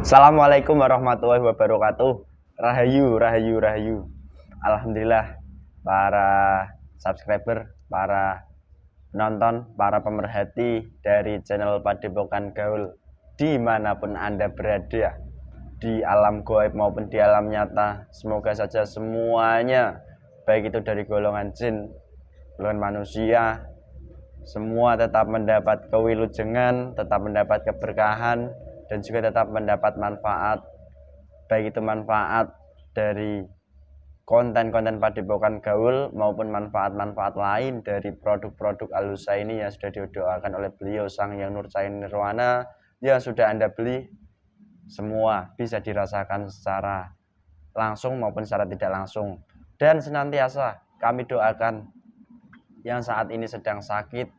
Assalamualaikum warahmatullahi wabarakatuh. Rahayu, rahayu, rahayu. Alhamdulillah para subscriber, para penonton, para pemerhati dari channel Padepokan Gaul dimanapun Anda berada, di alam gaib maupun di alam nyata. Semoga saja semuanya, baik itu dari golongan jin, golongan manusia, semua tetap mendapat kewilujengan, tetap mendapat keberkahan, dan juga tetap mendapat manfaat, baik itu manfaat dari konten-konten Padepokan Gaul maupun manfaat-manfaat lain dari produk-produk Alusa ini yang sudah didoakan oleh beliau Sang Hyang Nurcain Nirwana, yang sudah Anda beli. Semua bisa dirasakan secara langsung maupun secara tidak langsung. Dan senantiasa kami doakan yang saat ini sedang sakit,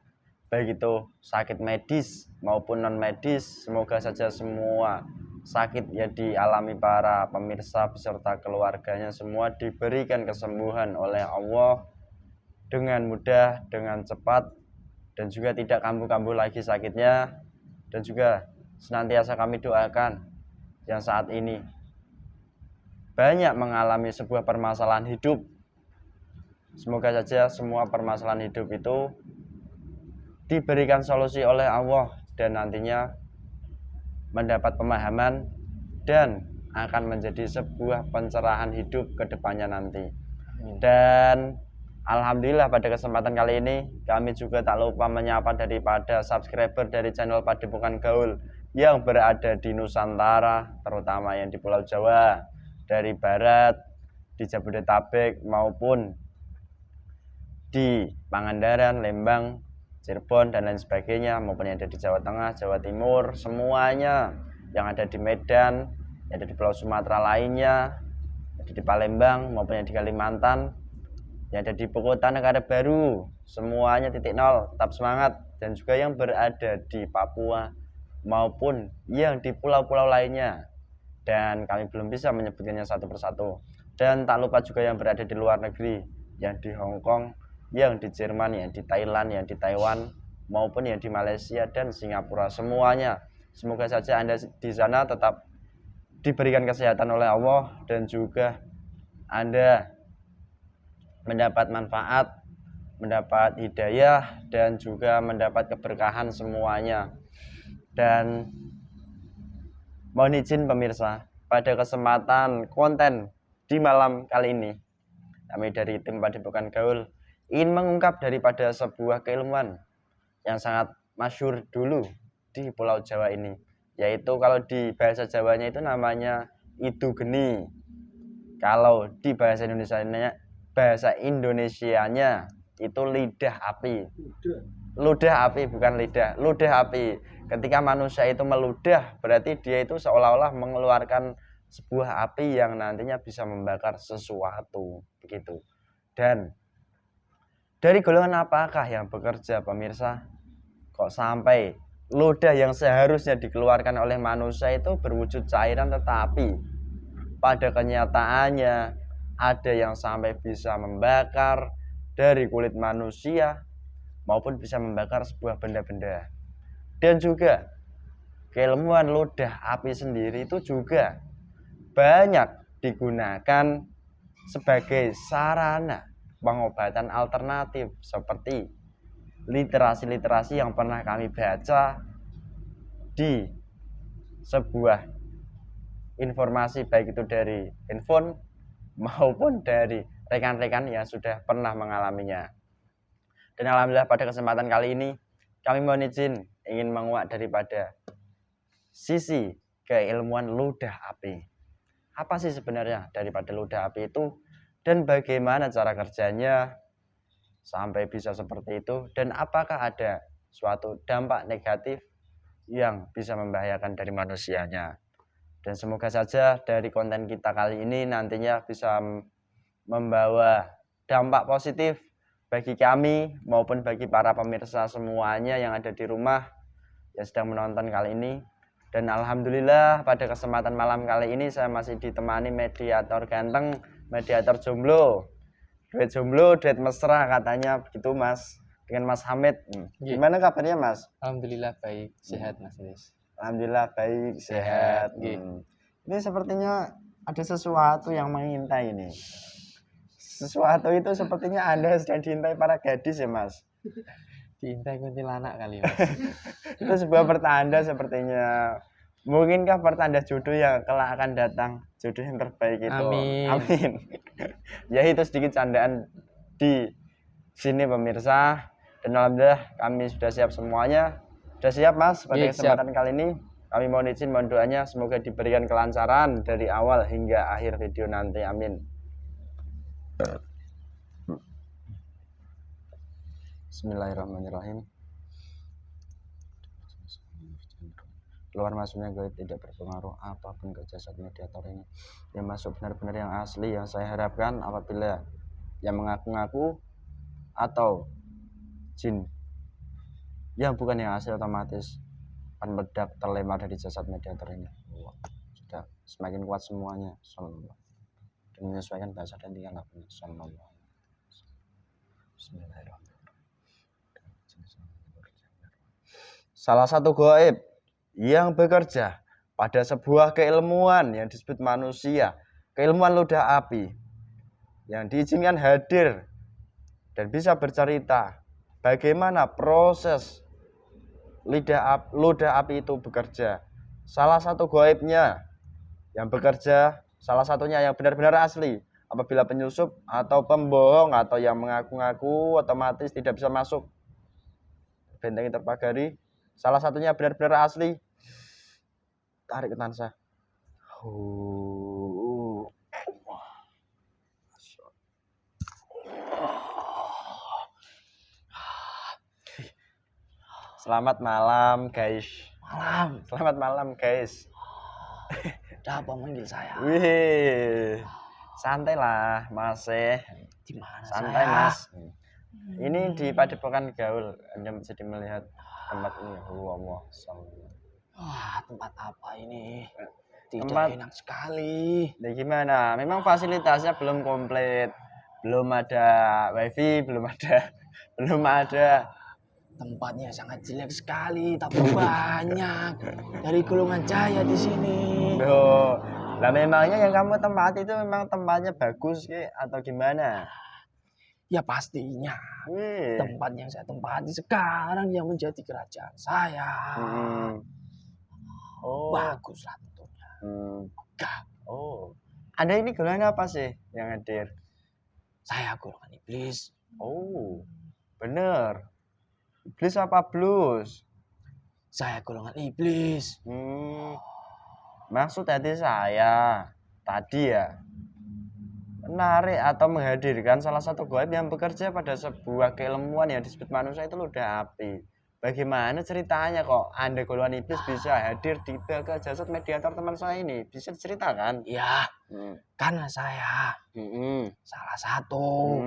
baik itu sakit medis maupun non medis, semoga saja semua sakit yang dialami para pemirsa beserta keluarganya semua diberikan kesembuhan oleh Allah dengan mudah, dengan cepat, dan juga tidak kambuh-kambuh lagi sakitnya. Dan juga senantiasa kami doakan yang saat ini banyak mengalami sebuah permasalahan hidup, semoga saja semua permasalahan hidup itu diberikan solusi oleh Allah dan nantinya mendapat pemahaman dan akan menjadi sebuah pencerahan hidup ke depannya nanti. Dan alhamdulillah pada kesempatan kali ini kami juga tak lupa menyapa daripada subscriber dari channel Padepokan Gaul yang berada di Nusantara, terutama yang di Pulau Jawa, dari barat, di Jabodetabek maupun di Pangandaran, Lembang, Cirebon, dan lain sebagainya, maupun yang ada di Jawa Tengah, Jawa Timur, semuanya yang ada di Medan, yang ada di Pulau Sumatera lainnya, yang ada di Palembang maupun yang di Kalimantan, yang ada di Ibu Kota Negara Baru, semuanya titik nol, tetap semangat. Dan juga yang berada di Papua maupun yang di pulau-pulau lainnya, dan kami belum bisa menyebutkannya satu persatu. Dan tak lupa juga yang berada di luar negeri, yang di Hong Kong, yang di Jerman, yang di Thailand, yang di Taiwan, maupun yang di Malaysia dan Singapura, semuanya. Semoga saja Anda di sana tetap diberikan kesehatan oleh Allah dan juga Anda mendapat manfaat, mendapat hidayah, dan juga mendapat keberkahan semuanya. Dan mohon izin pemirsa, pada kesempatan konten di malam kali ini, kami dari tim Padepokan Gaul ingin mengungkap daripada sebuah keilmuan yang sangat masyhur dulu di Pulau Jawa ini, yaitu kalau di bahasa Jawanya itu namanya itu geni. Kalau di bahasa Indonesianya itu lidah api. Ludah api, bukan lidah, ludah api. Ketika manusia itu meludah, berarti dia itu seolah-olah mengeluarkan sebuah api yang nantinya bisa membakar sesuatu, begitu. Dan dari golongan apakah yang bekerja pemirsa? Kok sampai ludah yang seharusnya dikeluarkan oleh manusia itu berwujud cairan, tetapi pada kenyataannya ada yang sampai bisa membakar dari kulit manusia maupun bisa membakar sebuah benda-benda. Dan juga keilmuan ludah api sendiri itu juga banyak digunakan sebagai sarana pengobatan alternatif, seperti literasi-literasi yang pernah kami baca di sebuah informasi, baik itu dari handphone maupun dari rekan-rekan yang sudah pernah mengalaminya. Dan alhamdulillah pada kesempatan kali ini kami mohon izin ingin menguak daripada sisi keilmuan ludah api. Apa sih sebenarnya daripada ludah api itu, dan bagaimana cara kerjanya sampai bisa seperti itu, dan apakah ada suatu dampak negatif yang bisa membahayakan dari manusianya. Dan semoga saja dari konten kita kali ini nantinya bisa membawa dampak positif bagi kami maupun bagi para pemirsa semuanya yang ada di rumah yang sedang menonton kali ini. Dan alhamdulillah pada kesempatan malam kali ini saya masih ditemani mediator ganteng, mediator jomblo. Duet jomblo, duet mesra katanya begitu Mas, dengan Mas Hamid. Gimana kabarnya Mas? Alhamdulillah baik, sehat Mas Idris. Alhamdulillah baik, sehat. Ini sepertinya ada sesuatu yang mengintai ini. Sesuatu itu sepertinya Anda sedang diintai para gadis ya, Mas. Diintai kuntilanak kali, Mas. Itu sebuah pertanda sepertinya. Mungkinkah pertanda jodoh yang kelak akan datang, jodoh yang terbaik itu. Amin. Ya itu sedikit candaan di sini pemirsa. Dan alhamdulillah kami sudah siap semuanya. Sudah siap Mas pada kesempatan kali ini. Kami mohon izin, mohon doanya semoga diberikan kelancaran dari awal hingga akhir video nanti. Amin. Bismillahirrahmanirrahim. Keluar masuknya gaib tidak berpengaruh apapun ke jasad mediator ini. Yang masuk benar-benar yang asli. Yang saya harapkan apabila yang mengaku-ngaku atau jin yang bukan yang asli otomatis akan meledak terlempar dari jasad mediator ini. Sudah semakin kuat semuanya. Sallallahu. Dan menyesuaikan bahasa dan tingkah lakunya. Sallallahu. Bismillahirrahmanirrahim. Salah satu gaib yang bekerja pada sebuah keilmuan yang disebut manusia, keilmuan ludah api, yang diizinkan hadir dan bisa bercerita bagaimana proses ludah api itu bekerja. Salah satu gaibnya yang bekerja, salah satunya yang benar-benar asli, apabila penyusup atau pembohong atau yang mengaku-ngaku otomatis tidak bisa masuk benteng terpagari. Salah satunya benar-benar asli. Tarik ke tansa. Selamat malam guys. Selamat malam guys. Ada apa manggil saya? Wih, santai lah Mas. Di mana santai saya? Mas. Ini di Padepokan Gaul. Anda jadi melihat tempat ini. Wah, tempat apa ini? Tidak Tempat enak sekali. Nah, gimana? Memang fasilitasnya belum komplit. Belum ada wifi, belum ada. Tempatnya sangat jelek sekali, tapi banyak dari golongan cahaya di sini. Loh, lah memangnya yang kamu tempati itu memang tempatnya bagus ke atau gimana? Ya pastinya. Tempat yang saya tempati sekarang yang menjadi kerajaan saya. Baguslah tentunya. Megah. Anda ini golongan apa sih yang hadir? Saya golongan iblis. Bener. Iblis apa blues? Saya golongan iblis. Maksud hati saya tadi ya menarik atau menghadirkan salah satu gaib yang bekerja pada sebuah keilmuan yang disebut manusia itu ludah api. Bagaimana ceritanya kok Anda golongan iblis bisa hadir di jasad mediator teman saya ini? Bisa diceritakan? Ya, karena saya salah satu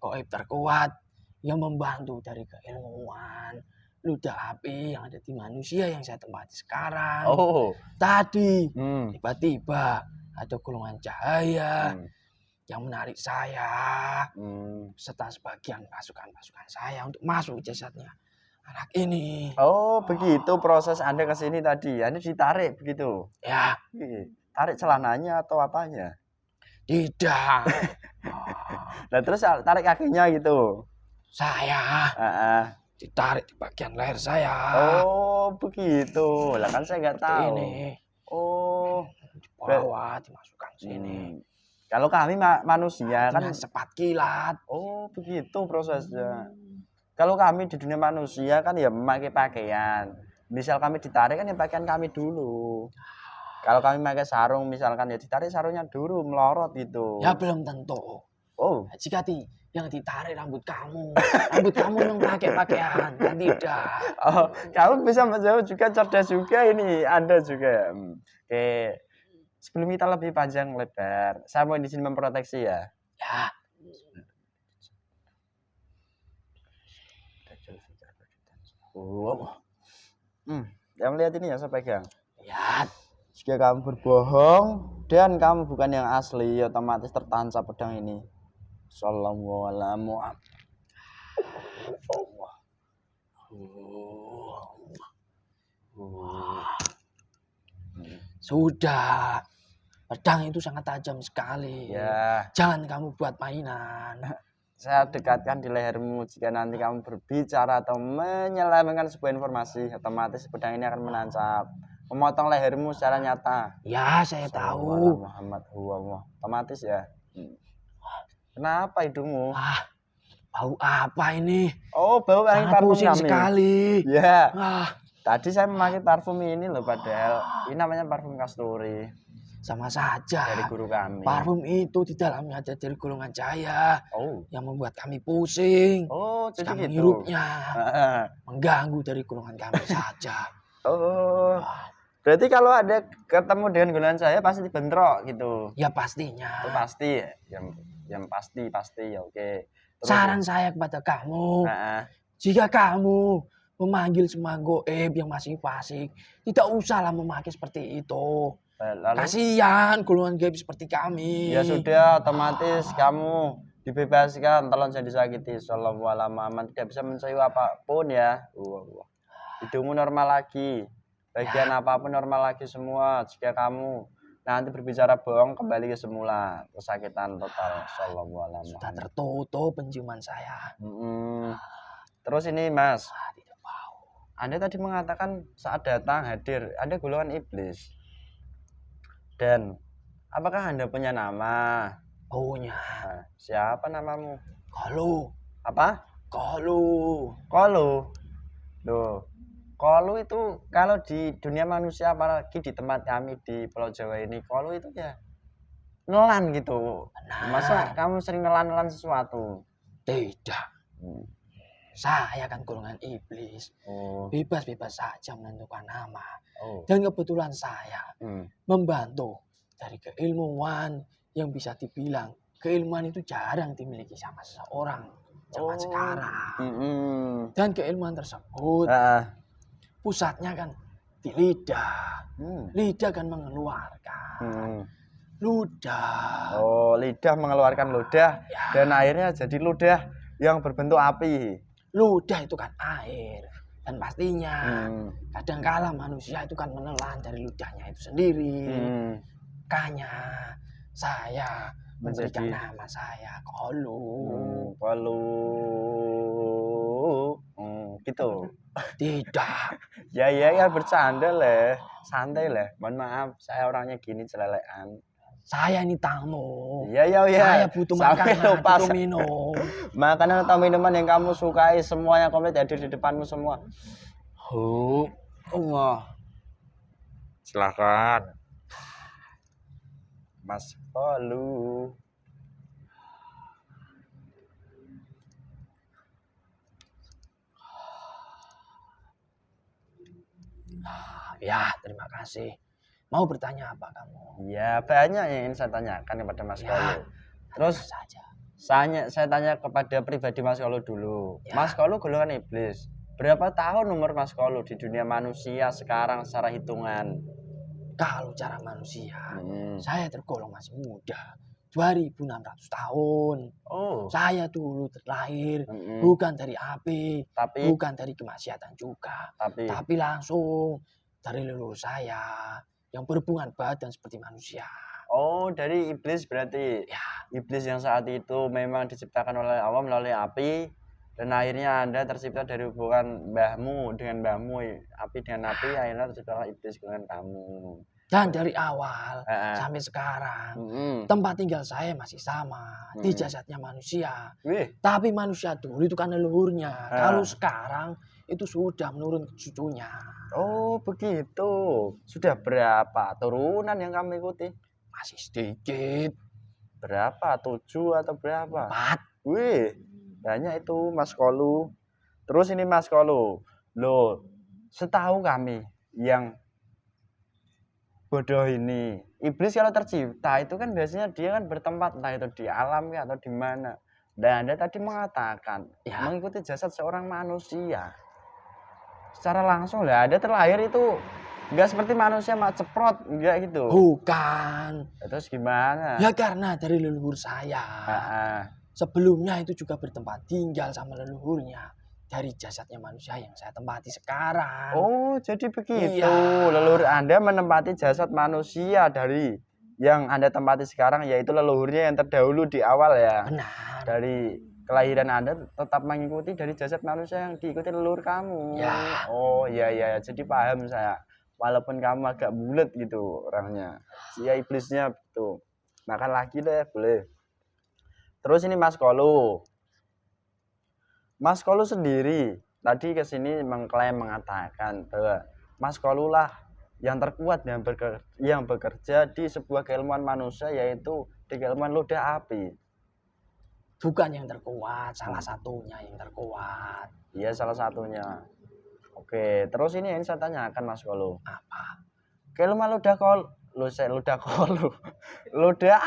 gaib terkuat yang membantu dari keilmuan ludah api yang ada di manusia yang saya tempati sekarang. Tadi tiba-tiba ada golongan cahaya yang menarik saya serta sebagian pasukan saya untuk masuk jasadnya anak ini. Begitu proses Anda ke sini tadi. Anda ditarik begitu? Ya. Tarik celananya atau apanya? Tidak. Nah terus tarik kakinya gitu? Saya ditarik di bagian leher saya. Begitu. Lah kan saya nggak tahu. Ini. Dibawa, dimasukkan sini. Kalau kami manusia kan cepat kilat. Begitu prosesnya. Kalau kami di dunia manusia kan ya memakai pakaian. Misal kami ditarik kan ya pakaian kami dulu. Kalau kami pakai sarung misalkan ya ditarik sarungnya dulu melorot gitu. Ya belum tentu. Jika yang ditarik rambut kamu yang pakai pakaian kan tidak. Kamu bisa menjawab juga, cerdas juga ini Anda juga. Oke. Sebelum kita lebih panjang lebar, saya mau di sini memproteksi ya. Ya. Yang melihat ini ya saya pegang. Lihat. Jika kamu berbohong dan kamu bukan yang asli, otomatis tertancap pedang ini. Sallallahu alaihi wasallam. Sudah. Pedang itu sangat tajam sekali. Ya, Jangan kamu buat mainan. saya dekatkan di lehermu. Jika nanti kamu berbicara atau menyelewengkan sebuah informasi, otomatis pedang ini akan menancap, memotong lehermu secara nyata. Ya, saya Sallallahu tahu. Muhammad huwallah. Otomatis ya. Kenapa hidungmu? Bau apa ini? Oh, bau angin Sangat parfum pusing kami. sekali. Ya. Ah, Tadi saya memakai parfum ini loh, padahal ini namanya parfum kasturi sama saja. dari guru kami. Parfum itu di dalamnya ada dari golongan cahaya Oh, yang membuat kami pusing. oh, jadi Jika gitu. menghirupnya Heeh. mengganggu dari golongan kami saja. Oh, berarti kalau ada ketemu dengan golongan saya pasti dibentrok gitu. Ya pastinya. Itu pasti ya, yang pasti ya oke. Terus, Saran saya kepada kamu, Heeh. jika kamu memanggil semua goib yang masih fasik, tidak usahlah memakai seperti itu. Lalu Kasihan golongan gaib seperti kami. ya sudah, otomatis kamu dibebaskan, tolong jangan disakiti. Sallallahu alaihi wasallam, tidak bisa mencayu apapun ya. Hidungmu normal lagi, bagian apapun normal lagi semua. Jika kamu nanti berbicara bohong, kembali ke semula, kesakitan total. Sallallahu alaihi Sudah wasallam. tertutup penciuman saya. Terus ini Mas, Tidak mau. Anda tadi mengatakan saat datang hadir ada golongan iblis. Dan apakah Anda punya nama? Punya. Nah, siapa namamu? Kalau. Apa? Kalau. Kolu. Loh, Kolu itu kalau di dunia manusia, apalagi di tempat kami di Pulau Jawa ini, Kolu itu ya nelan gitu. Masa kamu sering nelan-nelan sesuatu? Tidak. Saya kan golongan iblis. Oh, Bebas-bebas saja menentukan nama. oh. Dan kebetulan saya Hmm. membantu dari keilmuan yang bisa dibilang keilmuan itu jarang dimiliki sama seseorang zaman sekarang. Dan keilmuan tersebut pusatnya kan di lidah. Lidah kan mengeluarkan ludah. Oh, lidah mengeluarkan ludah Ya. dan akhirnya jadi ludah yang berbentuk api. Ludah itu kan air. Dan pastinya kadangkala manusia itu kan menelan dari ludahnya itu sendiri. Makanya saya memberikan nama saya Kolu. Kolu. Gitu. Tidak. Ya bercanda lah, santai lah. Mohon maaf, saya orangnya gini celelekan. Saya ini tamu. Iya. Saya butuh Sampai makanan, lupa. butuh minum. Makanan atau minuman yang kamu sukai semuanya komplit hadir di depanmu semua. Allah. Silakan. Mas Kolu. Ya, terima kasih. Mau bertanya apa kamu? Ya, banyak yang ingin saya tanyakan kepada Mas Kolu. Terus saja. Saya tanya kepada pribadi Mas Kolu dulu. Ya. Mas Kolu golongan iblis. Berapa tahun umur Mas Kolu di dunia manusia sekarang secara hitungan? Kalau cara manusia, saya tergolong masih muda. 2.600 tahun. Oh. Saya dulu terlahir bukan dari api, Tapi bukan dari kemaksiatan juga, tapi langsung dari leluhur saya yang berhubungan badan seperti manusia. Oh, dari iblis berarti. Ya. Iblis yang saat itu memang diciptakan oleh Allah melalui api, dan akhirnya Anda tercipta dari hubungan mbahmu dengan mbahmu, api dengan api, akhirnya terciptalah iblis dengan kamu. Dan dari awal sampai sekarang tempat tinggal saya masih sama di jasadnya manusia. Tapi manusia dulu itu kan leluhurnya. Kalau sekarang itu sudah menurun ke cucunya. Oh begitu. Sudah berapa turunan yang kamu ikuti? Masih sedikit. Berapa? 7 atau berapa? 4. Wih, banyak itu Mas Kolu. Terus ini Mas Kolu, loh, setahu kami yang bodoh ini, iblis kalau tercipta itu kan biasanya dia kan bertempat entah itu di alam ya atau di mana. Dan Anda tadi mengatakan mengikuti jasad seorang manusia. Secara langsung lah, Anda terlahir itu enggak seperti manusia mak ceprot, enggak gitu. Bukan. Terus gimana? Ya karena dari leluhur saya. Sebelumnya itu juga bertempat tinggal sama leluhurnya dari jasadnya manusia yang saya tempati sekarang. Oh, jadi begitu. Iya. Leluhur Anda menempati jasad manusia dari yang Anda tempati sekarang, yaitu leluhurnya yang terdahulu di awal ya. Benar. Dari kelahiran Anda tetap mengikuti dari jasad manusia yang diikuti leluhur kamu. Ya. Oh, iya. Jadi paham saya. Walaupun kamu agak bulat gitu orangnya. Ya iblisnya tuh. Makan lagi deh, boleh. Terus ini Mas Kolu. Mas Kolu sendiri tadi kesini mengatakan bahwa Mas Kolu lah yang terkuat yang bekerja di sebuah keilmuan manusia, yaitu di keilmuan ludah api. Bukan yang terkuat, salah satunya yang terkuat. Iya, salah satunya. Oke, terus ini yang saya tanyakan Mas Kolu. Apa? Keilmuan ludah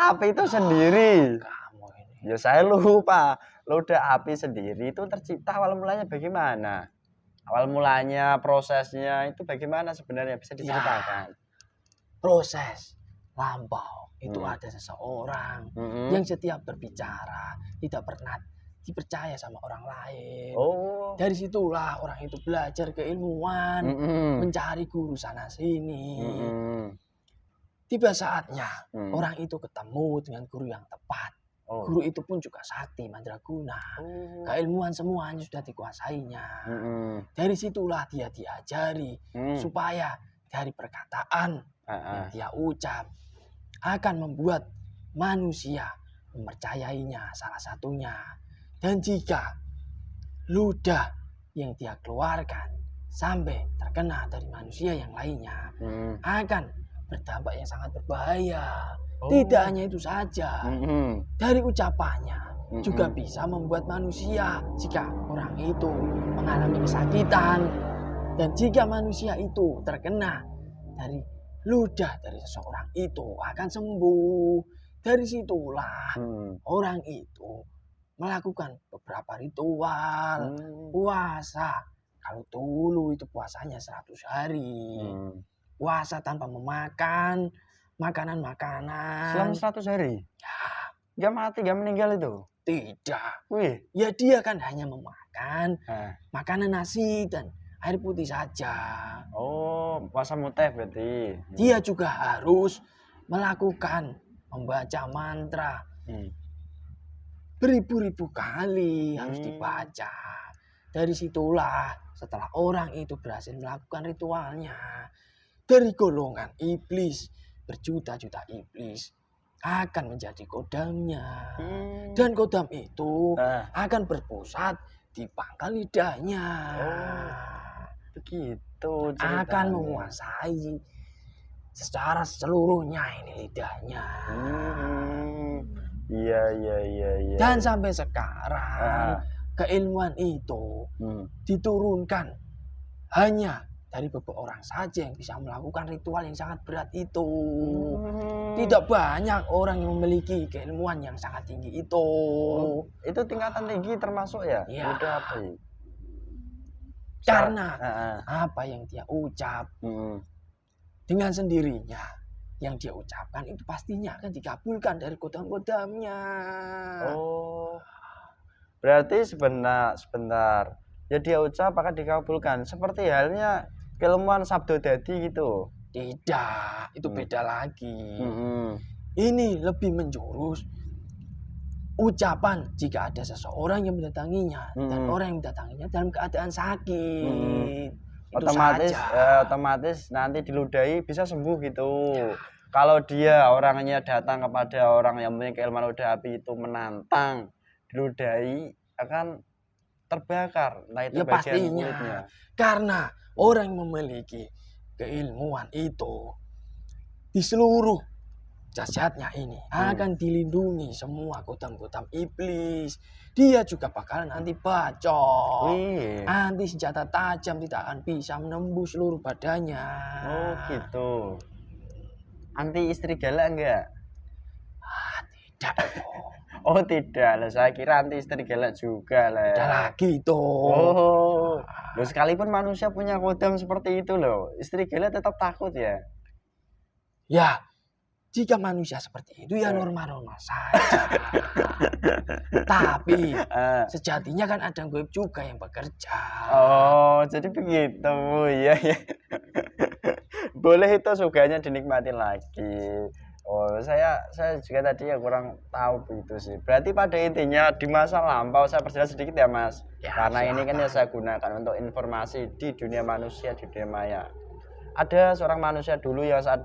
api itu sendiri. Kamu ini. Ya saya lupa. Ludah api sendiri itu tercipta awal mulanya bagaimana? Awal mulanya, prosesnya itu bagaimana sebenarnya, bisa diceritakan? Proses lampau itu ada seseorang yang setiap berbicara tidak pernah dipercaya sama orang lain. Oh. Dari situlah orang itu belajar keilmuan, mencari guru sana sini. Tiba saatnya orang itu ketemu dengan guru yang tepat. Guru itu pun juga sakti mandraguna. Keilmuan semuanya sudah dikuasainya. Dari situlah dia diajari supaya dari perkataan yang dia ucap akan membuat manusia mempercayainya salah satunya. Dan jika ludah yang dia keluarkan sampai terkena dari manusia yang lainnya akan berdampak yang sangat berbahaya. Tidak hanya itu saja, dari ucapannya juga bisa membuat manusia, jika orang itu mengalami kesakitan dan jika manusia itu terkena dari ludah dari seseorang itu akan sembuh. Dari situlah orang itu melakukan beberapa ritual puasa. Kalau dulu itu puasanya 100 hari, puasa tanpa memakan makanan-makanan. Selama 100 hari? Ya. Gak mati, gak meninggal itu? Tidak. Wih. Ya dia kan hanya memakan makanan nasi dan air putih saja. Oh, puasa muteh berarti. Dia juga harus melakukan membaca mantra. Beribu-ribu kali harus dibaca. Dari situlah setelah orang itu berhasil melakukan ritualnya, dari golongan iblis, berjuta-juta iblis akan menjadi kodamnya. Dan kodam itu akan berpusat di pangkal lidahnya. Begitu ceritanya. Akan menguasai secara seluruhnya ini lidahnya. Iya. Dan sampai sekarang keilmuan itu diturunkan hanya dari beberapa orang saja yang bisa melakukan ritual yang sangat berat itu. Tidak banyak orang yang memiliki keilmuan yang sangat tinggi itu. Itu tingkatan tinggi termasuk ya? Ya. Udah apa ya? Karena apa yang dia ucap dengan sendirinya yang dia ucapkan itu pastinya akan dikabulkan dari kodam-kodamnya. Oh, berarti sebentar. Ya dia ucap akan dikabulkan. Seperti halnya keilmuan sabdo dadi gitu. Tidak, itu beda lagi. Ini lebih menjurus ucapan jika ada seseorang yang mendatanginya dan orang yang mendatanginya dalam keadaan sakit. Otomatis nanti diludahi bisa sembuh gitu. Ya. Kalau dia orangnya datang kepada orang yang punya keilmuan ludah api itu menantang, diludahi akan terbakar. Nah itu ya pastinya kulitnya. Karena orang yang memiliki keilmuan itu di seluruh jasadnya ini akan dilindungi semua kodam-kodam iblis. Dia juga bakalan anti bacok, anti senjata tajam, tidak akan bisa menembus seluruh badannya. Oh gitu. Anti istri galak enggak? Tidak. Oh tidak lah, saya kira anti istri galak juga lah. Tidak lagi itu. Oh, loh, sekalipun manusia punya kodam seperti itu loh, istri galak tetap takut ya? Ya, Jika manusia seperti itu ya normal-normal saja. Tapi sejatinya kan ada gaib juga yang bekerja. Oh, jadi begitu. Iya, ya. Boleh itu surganya dinikmati lagi. Oh, saya juga tadi ya kurang tahu begitu sih. Berarti pada intinya di masa lampau, saya perjelas sedikit ya Mas. Ya, Karena ini kan ya silakan. saya gunakan untuk informasi di dunia manusia, di dunia maya. Ada seorang manusia dulu yang saat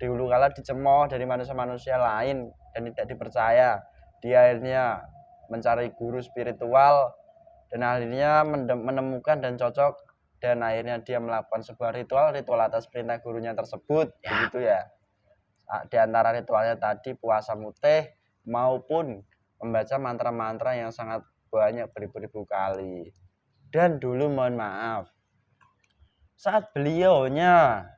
dulu kala dicemooh dari manusia-manusia lain dan tidak dipercaya. Dia akhirnya mencari guru spiritual dan akhirnya menemukan dan cocok, dan akhirnya dia melakukan sebuah ritual atas perintah gurunya tersebut. Ya. Begitu ya. Di antara ritualnya tadi puasa mutih maupun membaca mantra-mantra yang sangat banyak beribu-ribu kali. Dan dulu mohon maaf, saat beliaunya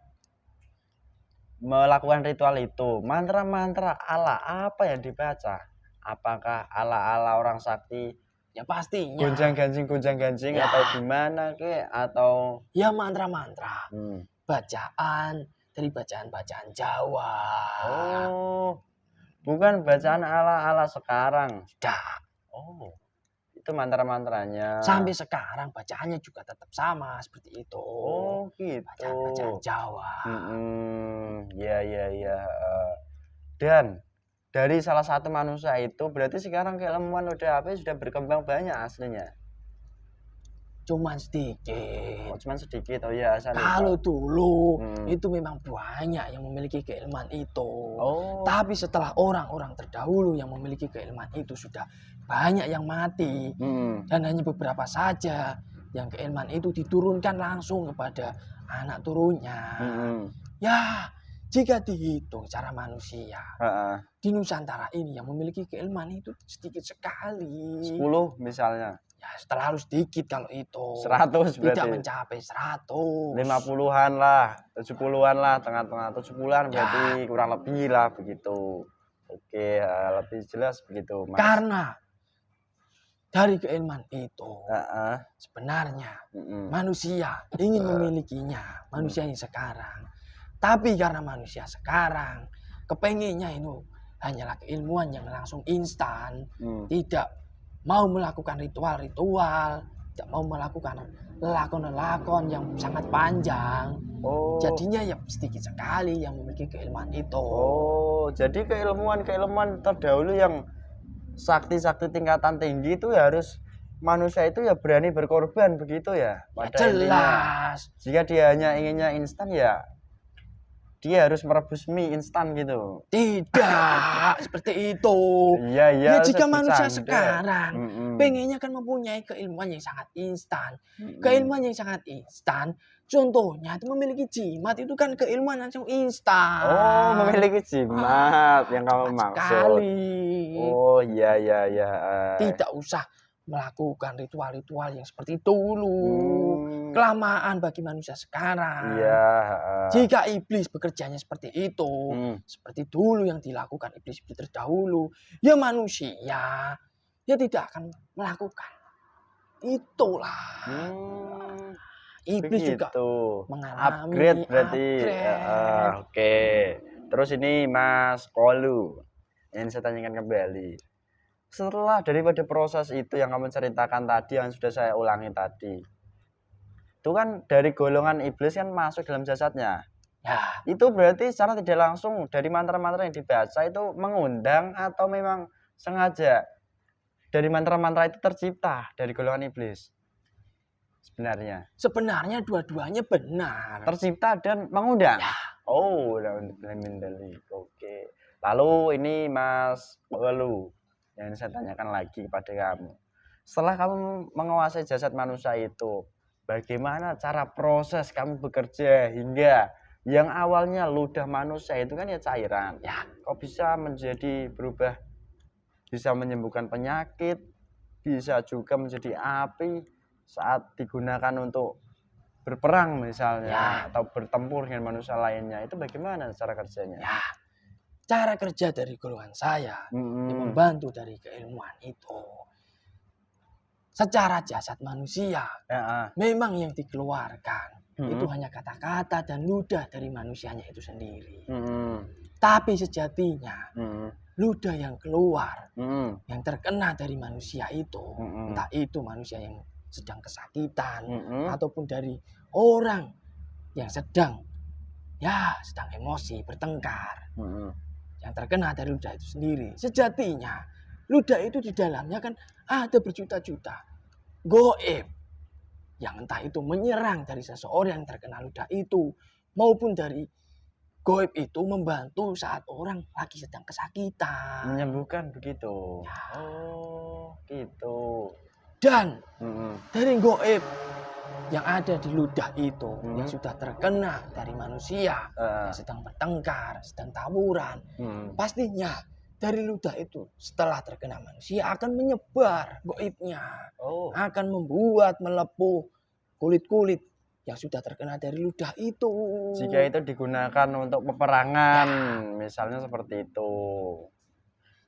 melakukan ritual itu, mantra-mantra ala apa yang dibaca? Apakah ala-ala orang sakti, Ya pastinya. gonjang-ganjing Ya. atau gimana ke? Atau Ya mantra-mantra. hmm. Bacaan dari bacaan-bacaan Jawa. Oh, bukan bacaan ala-ala sekarang. Sudah. Oh, itu mantra-mantranya. Sampai sekarang bacaannya juga tetap sama seperti itu. Oh, gitu. Bacaan-bacaan Jawa. Ya. Dan dari salah satu manusia itu berarti sekarang keilmuan udah sudah berkembang banyak aslinya. Cuman sedikit. Oh, cuman sedikit. Oh iya, saya lupa. Kalau dulu itu memang banyak yang memiliki keilmuan itu. Oh. Tapi setelah orang-orang terdahulu yang memiliki keilmuan itu sudah banyak yang mati. Dan hanya beberapa saja yang keilmuan itu diturunkan langsung kepada anak turunnya. Ya, jika dihitung secara manusia, di Nusantara ini yang memiliki keilmuan itu sedikit sekali. 10 misalnya. Ya, terlalu sedikit kalau itu. 100 berarti. Tidak mencapai 100. 50-an lah, 70-an lah, tengah-tengah 70-an berarti kurang lebih lah begitu. Oke, lebih jelas begitu, Mas. Karena dari keilmuan itu sebenarnya manusia ingin memilikinya, manusia yang sekarang. Tapi karena manusia sekarang kepengennya itu hanyalah keilmuan yang langsung instan, tidak mau melakukan ritual-ritual, tidak mau melakukan lakon-lakon yang sangat panjang. Oh. Jadinya ya sedikit sekali yang memiliki keilmuan itu. Oh, jadi keilmuan terdahulu yang sakti-sakti tingkatan tinggi itu ya harus manusia itu ya berani berkorban begitu ya. Ya jelas. Jika dia hanya inginnya instan ya dia harus merebus mie instan gitu. Tidak seperti itu. Iya. Ya jika manusia sekarang pengennya kan mempunyai keilmuan yang sangat instan. Keilmuan yang sangat instan, contohnya itu memiliki jimat, itu kan keilmuan langsung instan. Oh, memiliki jimat yang kamu maksud. Sekali. Oh, iya. Tidak usah melakukan ritual-ritual yang seperti dulu. Kelamaan bagi manusia sekarang. Iya. Jika iblis bekerjanya seperti itu, seperti dulu yang dilakukan iblis terdahulu, ya manusia ya tidak akan melakukan. Itulah. Iblis begitu. juga mengalami upgrade berarti. Oke. Terus ini Mas Kolu yang saya tanyakan kembali. Setelah daripada proses itu yang kamu ceritakan tadi, yang sudah saya ulangi tadi, itu kan dari golongan iblis kan masuk dalam jasadnya. Ya. Itu berarti secara tidak langsung dari mantra-mantra yang dibaca itu mengundang atau memang sengaja dari mantra-mantra itu tercipta dari golongan iblis? Sebenarnya dua-duanya benar. Tercipta dan mengundang. Ya. Oh, oke. Lalu ini Mas Kolu yang saya tanyakan lagi kepada kamu. Setelah kamu menguasai jasad manusia itu, bagaimana cara proses kamu bekerja hingga yang awalnya ludah manusia itu kan ya cairan. Ya, kok bisa menjadi berubah, bisa menyembuhkan penyakit, bisa juga menjadi api saat digunakan untuk berperang misalnya, atau bertempur dengan manusia lainnya. Itu bagaimana cara kerjanya? Ya, cara kerja dari golongan saya yang membantu dari keilmuan itu. Secara jasad manusia memang yang dikeluarkan itu hanya kata-kata dan ludah dari manusianya itu sendiri. Mm-mm. Tapi sejatinya Mm-mm. ludah yang keluar, Mm-mm. yang terkena dari manusia itu, Mm-mm. entah itu manusia yang sedang kesakitan, Mm-mm. ataupun dari orang yang sedang emosi, bertengkar, Mm-mm. yang terkena dari ludah itu sendiri. Sejatinya ludah itu di dalamnya kan ada berjuta-juta goib yang entah itu menyerang dari seseorang yang terkena ludah itu, maupun dari goib itu membantu saat orang lagi sedang kesakitan. Menyembuhkan begitu. Ya. Oh, gitu. Dan Mm-mm. dari goib yang ada di ludah itu, yang Hmm. sudah terkena dari manusia, yang sedang bertengkar, sedang tawuran, pastinya dari ludah itu setelah terkena manusia akan menyebar goibnya, Oh. akan membuat melepuh kulit-kulit yang sudah terkena dari ludah itu. Jika itu digunakan untuk peperangan, misalnya seperti itu.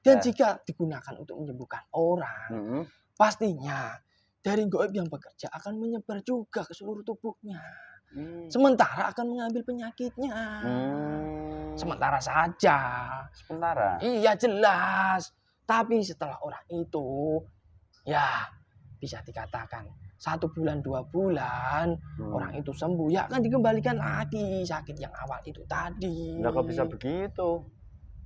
Dan jika digunakan untuk menyembuhkan orang, Mm-mm. pastinya dari goib yang bekerja akan menyebar juga ke seluruh tubuhnya. Mm. Sementara akan mengambil penyakitnya. Sementara saja. Sementara. Iya jelas. Tapi setelah orang itu, ya bisa dikatakan 1 bulan 2 bulan orang itu sembuh, ya akan dikembalikan lagi sakit yang awal itu tadi. Nggak kok bisa begitu?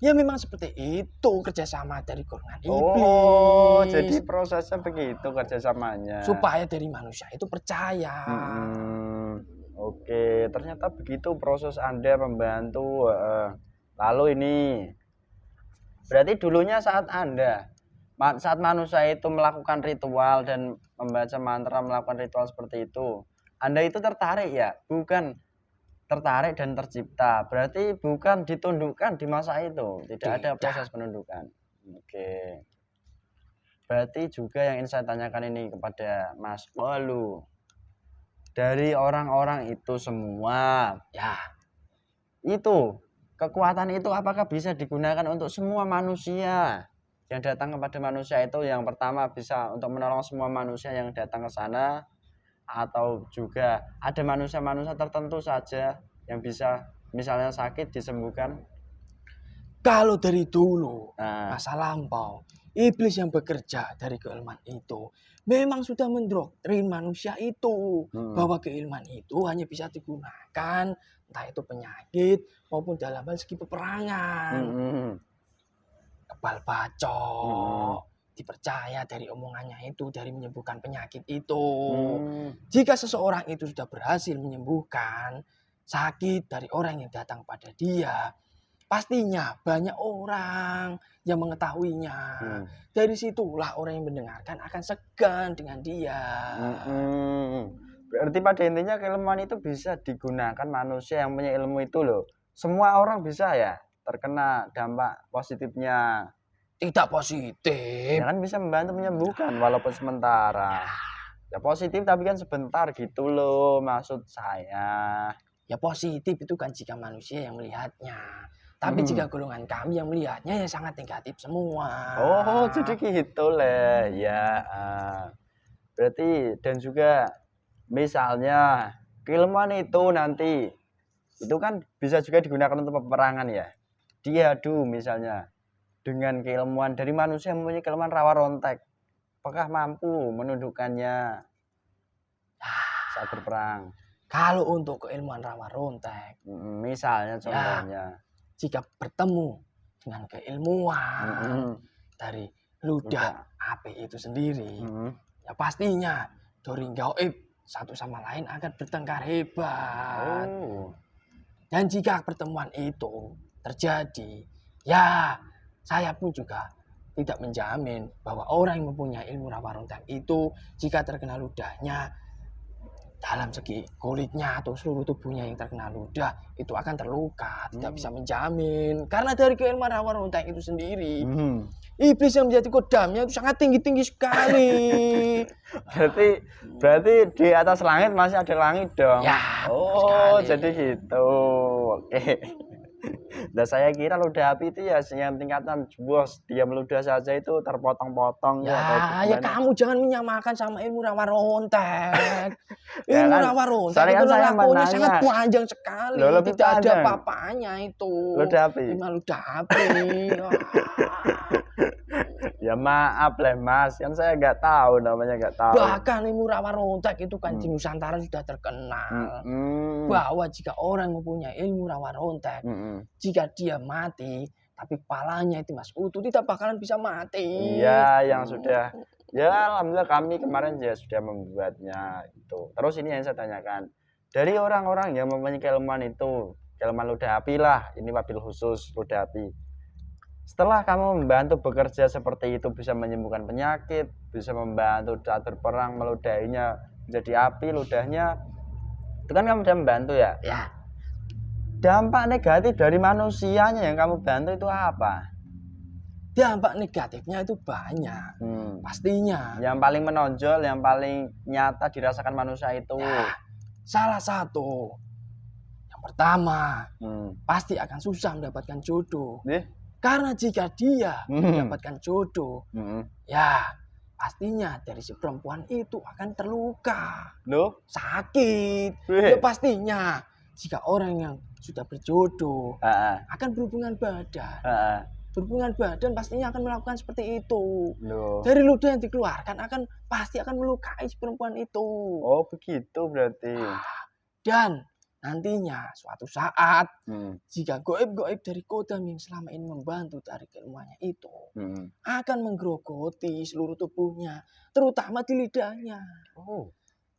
Ya memang seperti itu kerjasama dari golongan iblis. Oh, jadi prosesnya begitu kerjasamanya. Supaya dari manusia itu percaya. Oke, ternyata begitu proses Anda membantu. Lalu ini, berarti dulunya saat manusia itu melakukan ritual dan membaca mantra, melakukan ritual seperti itu, Anda itu tertarik ya? Bukan tertarik dan tercipta, berarti bukan ditundukkan di masa itu, tidak ada proses penundukan. Oke, berarti juga yang ingin saya tanyakan ini kepada Mas Walu, dari orang-orang itu semua, ya itu kekuatan itu apakah bisa digunakan untuk semua manusia yang datang kepada manusia itu? Yang pertama bisa untuk menolong semua manusia yang datang ke sana, atau juga ada manusia-manusia tertentu saja yang bisa misalnya sakit disembuhkan? Kalau dari dulu, masa lampau, iblis yang bekerja dari keilmuan itu memang sudah mendoktrin manusia itu bahwa keilmuan itu hanya bisa digunakan entah itu penyakit maupun dalam hal segi peperangan. Kebal bacok, dipercaya dari omongannya itu, dari menyembuhkan penyakit itu. Jika seseorang itu sudah berhasil menyembuhkan sakit dari orang yang datang pada dia, pastinya banyak orang yang mengetahuinya. Dari situlah orang yang mendengarkan akan segan dengan dia. Berarti pada intinya keilmuan itu bisa digunakan manusia yang punya ilmu itu loh. Semua orang bisa ya terkena dampak positifnya. Tidak positif. Ya kan bisa membantu menyembuhkan walaupun sementara. Ya positif tapi kan sebentar gitu loh maksud saya. Ya positif itu kan jika manusia yang melihatnya. Tapi jika golongan kami yang melihatnya ya sangat negatif semua. Oh jadi gitu lah ya. Berarti dan juga misalnya keilmuan itu nanti itu kan bisa juga digunakan untuk peperangan ya. Diadu misalnya dengan keilmuan dari manusia yang mempunyai keilmuan rawa rontek, apakah mampu menundukkannya saat berperang? Kalau untuk keilmuan rawa rontek, misalnya contohnya, jika bertemu dengan keilmuan dari ludah api itu sendiri, ya pastinya dari gaib satu sama lain akan bertengkar hebat. Dan jika pertemuan itu terjadi, ya saya pun juga tidak menjamin bahwa orang yang mempunyai ilmu rawa rontek itu jika terkena ludahnya dalam segi kulitnya atau seluruh tubuhnya yang terkena ludah itu akan terluka. Tidak bisa menjamin karena dari keilmuan rawa rontek itu sendiri iblis yang menjadi kodamnya itu sangat tinggi-tinggi sekali. berarti di atas langit masih ada langit dong. Ya, oh sekali. Jadi gitu. Oke. Nah saya kira ludah api itu ya yang tingkatan bos, dia meludah saja itu terpotong-potong. Ya kamu jangan menyamakan sama ilmu rawa rontek. Ya Ilmu kan, rawarontek soalnya kan itu saya lelakonya sangat menanya. panjang sekali. Loh, lebih Tidak ada panjang. apa-apanya itu. Ludah api. Lima ludah api. Wah. Ya maaf lah Mas, kan saya nggak tahu, namanya nggak tahu. Bahkan ilmu rawarontek itu kan di Nusantara sudah terkenal. Bahwa jika orang mempunyai ilmu rawarontek, jika dia mati, tapi kepalanya itu Mas utuh, tidak bakalan bisa mati. Iya, yang sudah. Ya alhamdulillah kami kemarin ya sudah membuatnya itu. Terus ini yang saya tanyakan, dari orang-orang yang mempunyai keilmuan itu, keilmuan ludah api lah, ini wabil khusus ludah api. Setelah kamu membantu bekerja seperti itu, bisa menyembuhkan penyakit, bisa membantu catur perang meludahinya menjadi api ludahnya, itu kan kamu sudah membantu ya. Ya. Dampak negatif dari manusianya yang kamu bantu itu apa? Dampak negatifnya itu banyak. Pastinya. Yang paling menonjol, yang paling nyata dirasakan manusia itu. Ya, salah satu. Yang pertama, pasti akan susah mendapatkan jodoh. Karena jika dia mendapatkan jodoh, ya pastinya dari si perempuan itu akan terluka. Loh? Sakit. Ya pastinya jika orang yang sudah berjodoh akan berhubungan badan. Berhubungan badan pastinya akan melakukan seperti itu. Loh. Dari ludah yang dikeluarkan pasti akan melukai si perempuan itu. Oh begitu berarti. Dan nantinya suatu saat jika goib-goib dari kodam yang selama ini membantu dari keilmuannya itu akan menggerogoti seluruh tubuhnya, terutama di lidahnya.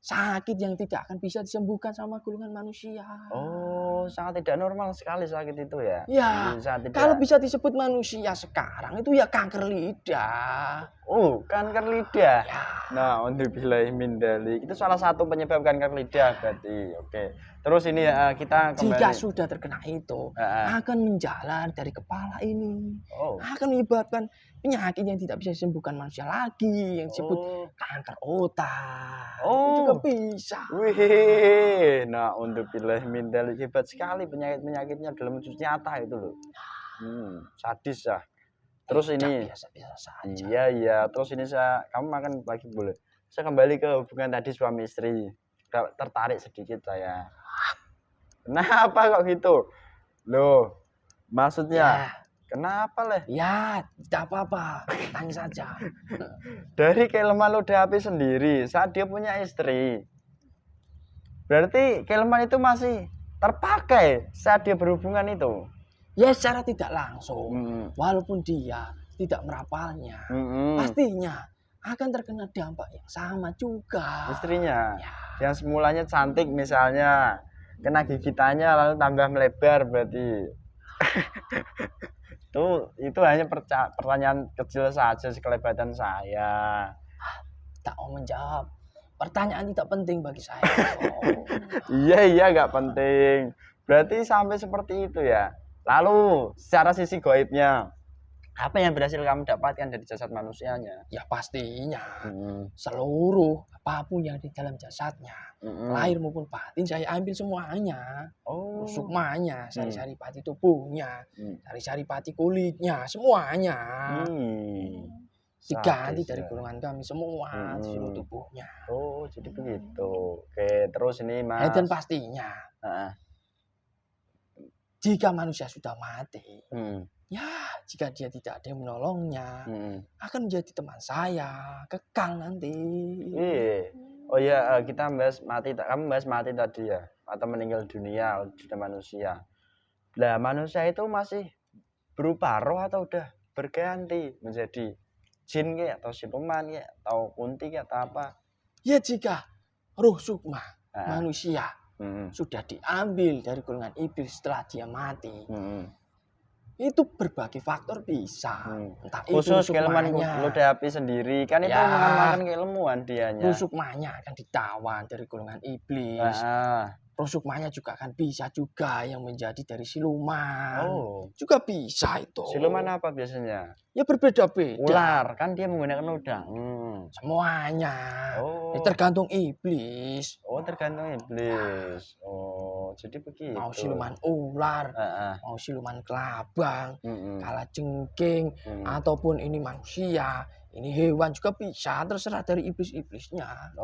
Sakit yang tidak akan bisa disembuhkan sama golongan manusia. Oh, sangat tidak normal sekali sakit itu ya. Ya, kalau bisa disebut manusia sekarang itu ya kanker lidah. Oh, kanker lidah. Ya. Nah, undubillahi min dzalik. Itu salah satu penyebab kanker lidah berarti. Oke. Terus ini kita kembali. Jika sudah terkena itu, akan menjalar dari kepala ini. Akan menyebabkan penyakit yang tidak bisa disembuhkan manusia lagi, yang disebut kanker otak. Itu juga bisa. Wih, nah undubillahi min dzalik, hebat sekali penyakit-penyakitnya dalam wujud nyata itu loh. Sadis ya. Terus ini biasa-biasa saja. Iya. Terus ini kamu makan lagi boleh. Saya kembali ke hubungan tadi suami istri. Tertarik sedikit saya. Kenapa kok gitu? Loh, maksudnya kenapa leh? Ya, tidak apa-apa. Tanya saja. Dari keilmuan ludah api sendiri, saat dia punya istri, berarti keilmuan itu masih terpakai saat dia berhubungan itu? Ya, secara tidak langsung. Walaupun dia tidak merapalnya, pastinya akan terkena dampak yang sama juga. Istrinya, yang semulanya cantik misalnya, kena gigitannya lalu tambah melebar berarti. itu hanya pertanyaan kecil saja sekelebatan saya. Tak mau menjawab. Pertanyaan tidak penting bagi saya. Iya nggak penting. Berarti sampai seperti itu ya. Lalu secara sisi gaibnya, apa yang berhasil kamu dapatkan dari jasad manusianya? Ya pastinya seluruh apapun yang di dalam jasadnya, lahir maupun batin saya ambil semuanya. Sukmanya, sari-sari pati tubuhnya, sari-sari pati kulitnya, semuanya. Diganti dari golongan kami semua di seluruh tubuhnya. Oh, jadi begitu. Oke, terus ini Mas. Dan pastinya jika manusia sudah mati, ya jika dia tidak ada yang menolongnya, akan menjadi teman saya, kekal nanti. Oh iya, kita bahas mati. Kamu bahas mati tadi ya, atau meninggal dunia manusia. Nah, manusia itu masih berupa roh atau udah berganti menjadi jin kayak atau siluman kayak atau kunti kayak atau apa? Ya jika ruh sukma manusia sudah diambil dari golongan iblis setelah dia mati, itu berbagai faktor bisa. Entah khusus itu keilmuan ludah api sendiri kan itu mengamalkan keilmuan dianya. Ruh sukmanya akan ditawan dari golongan iblis. Ruh sukmanya juga akan bisa juga yang menjadi dari siluman. Juga bisa itu. Siluman apa biasanya? Ya berbeda-beda. Ular, kan dia menggunakan udang. Semuanya. Ya, tergantung iblis. Tergantung iblis. Jadi begitu. Mau siluman ular, mau siluman kelabang, kalajengking, ataupun ini manusia, ini hewan juga bisa, terserah dari iblis-iblisnya.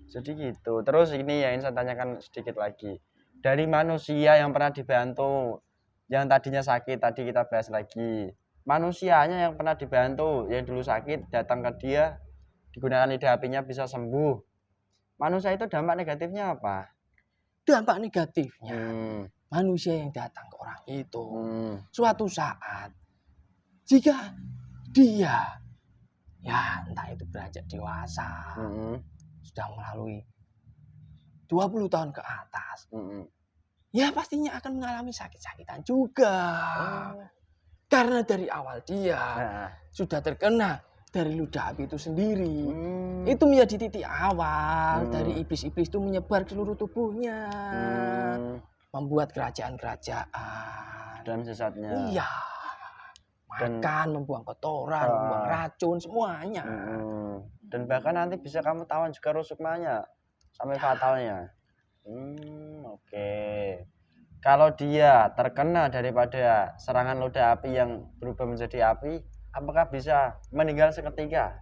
Jadi gitu. Terus ini yang ingin saya tanyakan sedikit lagi. Dari manusia yang pernah dibantu, yang tadinya sakit, tadi kita bahas lagi. Manusianya yang pernah dibantu, yang dulu sakit, datang ke dia, digunakan lidah apinya bisa sembuh. Manusia itu dampak negatifnya apa? Dampak negatifnya, manusia yang datang ke orang itu, suatu saat, jika dia, ya entah itu beranjak dewasa, sudah melalui 20 tahun ke atas, ya pastinya akan mengalami sakit-sakitan juga. Karena dari awal dia sudah terkena dari ludah api itu sendiri. Itu menjadi titik awal dari iblis-iblis itu menyebar ke seluruh tubuhnya. Membuat kerajaan-kerajaan. Dalam sesatnya. Iya. Makan, membuang kotoran, membuang racun, semuanya. Dan bahkan nanti bisa kamu tawan juga rusukmanya. Sampai fatalnya. Oke. Kalau dia terkena daripada serangan ludah api yang berubah menjadi api, apakah bisa meninggal seketika?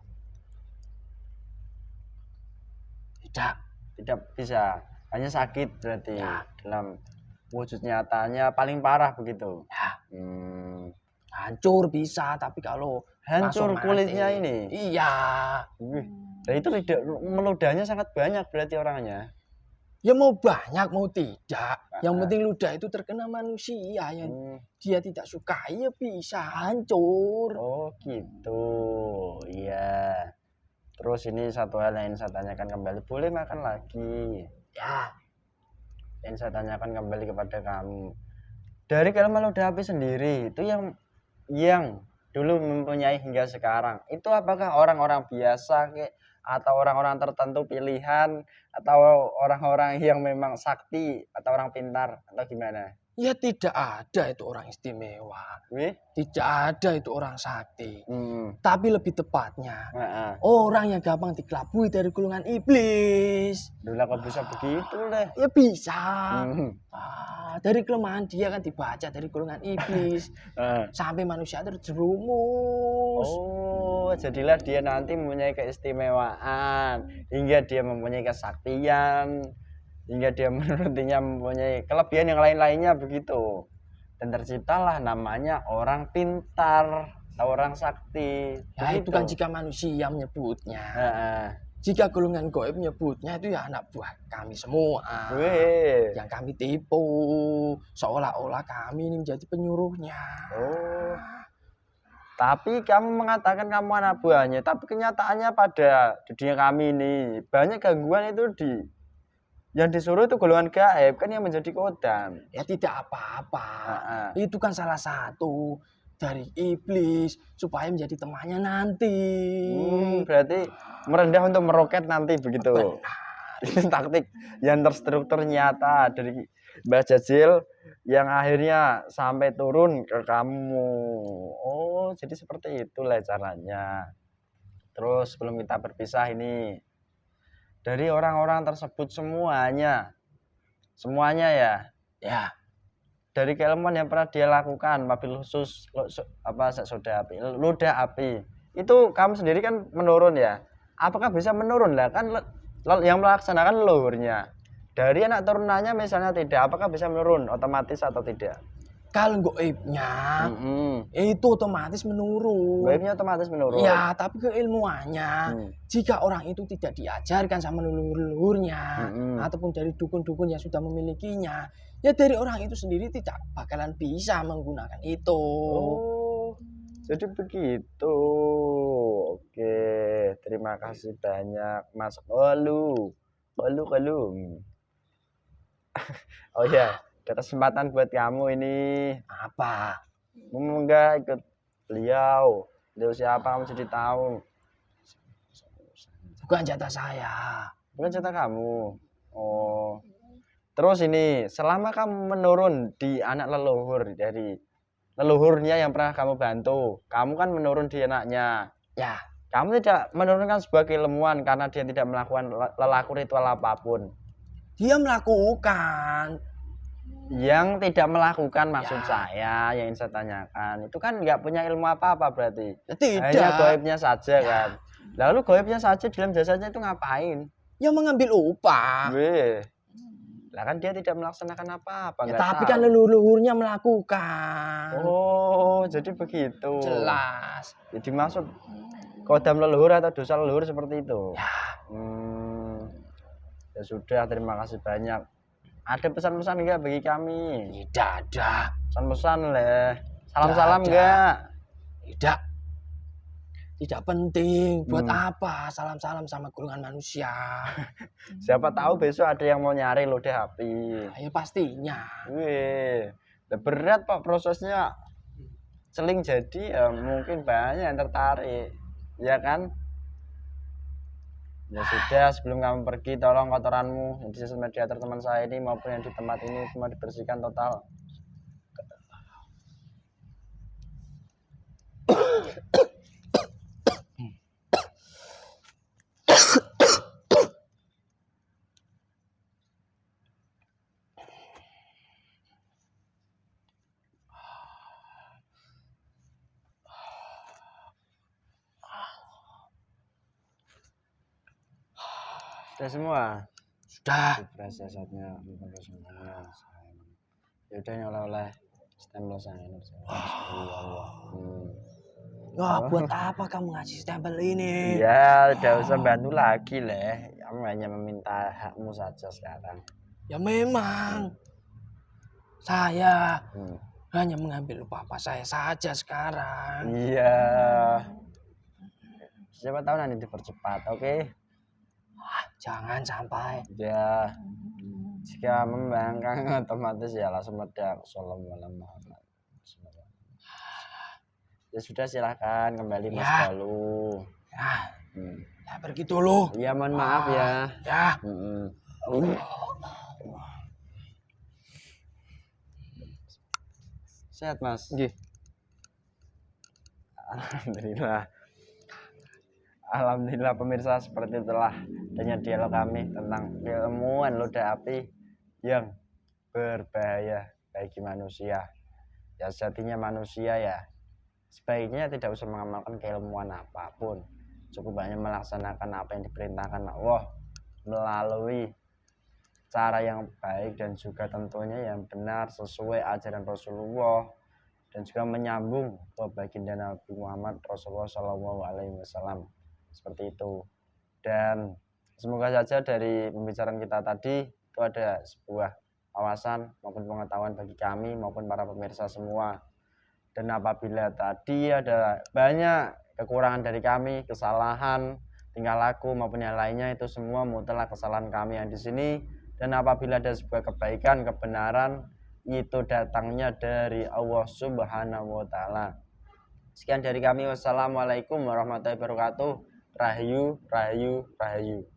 Tidak bisa. Hanya sakit berarti. Dalam wujud nyatanya paling parah begitu. Hancur bisa, tapi kalau hancur kulitnya ini. Iya. Dan itu meludahnya sangat banyak berarti orangnya. Ya mau banyak mau tidak, yang penting ludah itu terkena manusia yang dia tidak sukai ya bisa hancur. Oh gitu, iya. Terus ini satu hal yang ingin saya tanyakan kembali, boleh makan lagi? Ya. Yang saya tanyakan kembali kepada kamu, dari keilmuan ludah api sendiri itu yang dulu mempunyai hingga sekarang, itu apakah orang-orang biasa atau orang-orang tertentu pilihan, atau orang-orang yang memang sakti, atau orang pintar, atau gimana? Ya tidak ada itu orang istimewa. Tidak ada itu orang sakti. Tapi lebih tepatnya, orang yang gampang dikelabui dari golongan iblis. Dulu kok bisa begitu deh? Ya bisa. Dari kelemahan dia kan dibaca dari golongan iblis. Sampai manusia terjerumus. Oh, jadilah dia nanti mempunyai keistimewaan, hingga dia mempunyai kesaktian, hingga dia menurutinya mempunyai kelebihan yang lain-lainnya begitu. Dan terciptalah namanya orang pintar, orang sakti. Ya begitu. Itu kan jika manusia menyebutnya. Jika golongan gaib menyebutnya itu ya anak buah kami semua. Yang kami tipu, seolah-olah kami ini menjadi penyuruhnya. Tapi kamu mengatakan kamu anak buahnya, tapi kenyataannya pada dunia kami ini banyak gangguan itu yang disuruh itu golongan gaib kan yang menjadi kodam. Ya tidak apa-apa. Itu kan salah satu dari iblis supaya menjadi temannya nanti. Berarti merendah untuk meroket nanti begitu. Ini taktik yang terstruktur nyata dari Mbah Jajil yang akhirnya sampai turun ke kamu. Oh, jadi seperti itulah caranya. Terus sebelum kita berpisah ini, dari orang-orang tersebut semuanya ya, dari keilmuan yang pernah dia lakukan, wabil khusus ludah api, itu kamu sendiri kan menurun ya. Apakah bisa menurun lah? Kan yang melaksanakan leluhurnya. Dari anak turunannya misalnya tidak, apakah bisa menurun otomatis atau tidak? Kalau gaibnya itu otomatis menurun. Gaibnya otomatis menurun. Ya, tapi keilmuannya jika orang itu tidak diajarkan sama leluhurnya ataupun dari dukun-dukun yang sudah memilikinya, ya dari orang itu sendiri tidak bakalan bisa menggunakan itu. Oh, jadi begitu. Oke, terima kasih banyak Mas Olu. Oh ya, ada kesempatan buat kamu ini. Apa? Enggak ikut beliau siapa kamu jadi tahu. Bukan jatah saya. Bukan jatah kamu. Oh. Terus ini, selama kamu menurun di anak leluhur dari leluhurnya yang pernah kamu bantu, kamu kan menurun di anaknya. Ya. Kamu tidak menurunkan sebuah keilmuan karena dia tidak melakukan lelaku ritual apapun. Dia melakukan. Yang tidak melakukan maksud saya, yang ingin saya tanyakan, itu kan nggak punya ilmu apa-apa berarti. Tidak. Hanya gaibnya saja kan. Lalu gaibnya saja dalam jasanya itu ngapain? Ya mengambil upah. Weh. Lah kan dia tidak melaksanakan apa-apa, Ya, nggak tapi tahu. kan leluhurnya melakukan. Oh, jadi begitu. Jelas. Jadi maksud kodam leluhur atau dosa leluhur seperti itu. Ya, Ya sudah, terima kasih banyak. Ada pesan-pesan enggak bagi kami? tidak ada. Pesan-pesan leh. Salam-salam Tidak ada. enggak? Tidak. Tidak penting. Buat Hmm. apa salam-salam sama golongan manusia? Siapa tahu besok ada yang mau nyari lode api. Ya pastinya. Wih, berat Pak prosesnya. Seling jadi ya mungkin banyak yang tertarik. Ya kan? Ya sudah, sebelum kamu pergi tolong kotoranmu yang di sosial media teman saya ini maupun yang di tempat ini semua dibersihkan total. Sudah semua. Sudah. Berasa saatnya ya udah yang oleh-oleh stempel saya ini. Wah, buat apa kamu ngasih stempel ini? Ya, tidak usah bantu lagi leh. Kamu hanya meminta hakmu saja sekarang. Ya memang. Saya hanya mengambil upah saya saja sekarang. Iya. Siapa tahu nanti dipercepat, oke? Jangan sampai. Ya. Jika membangkang otomatis ya langsung meledak. Muhammad. Ya sudah, silahkan kembali Mas Galuh. Ya. Ya pergi dulu. Iya, mohon maaf ya. Ya. Sehat Mas. Nggih. Alhamdulillah pemirsa, seperti itulah adanya dialog kami tentang keilmuan lode api yang berbahaya bagi manusia. Ya sejatinya manusia ya sebaiknya tidak usah mengamalkan keilmuan apapun, cukup hanya melaksanakan apa yang diperintahkan Allah melalui cara yang baik dan juga tentunya yang benar sesuai ajaran Rasulullah dan juga menyambung ke baginda Nabi Muhammad Rasulullah SAW. Seperti itu. Dan semoga saja dari pembicaraan kita tadi itu ada sebuah wawasan maupun pengetahuan bagi kami maupun para pemirsa semua. Dan apabila tadi ada banyak kekurangan dari kami, kesalahan, tingkah laku maupun yang lainnya, itu semua mutlak kesalahan kami yang di sini. Dan apabila ada sebuah kebaikan, kebenaran, itu datangnya dari Allah Subhanahu wa Ta'ala. Sekian dari kami. Wassalamualaikum warahmatullahi wabarakatuh. Rahayu, rahayu, rahayu.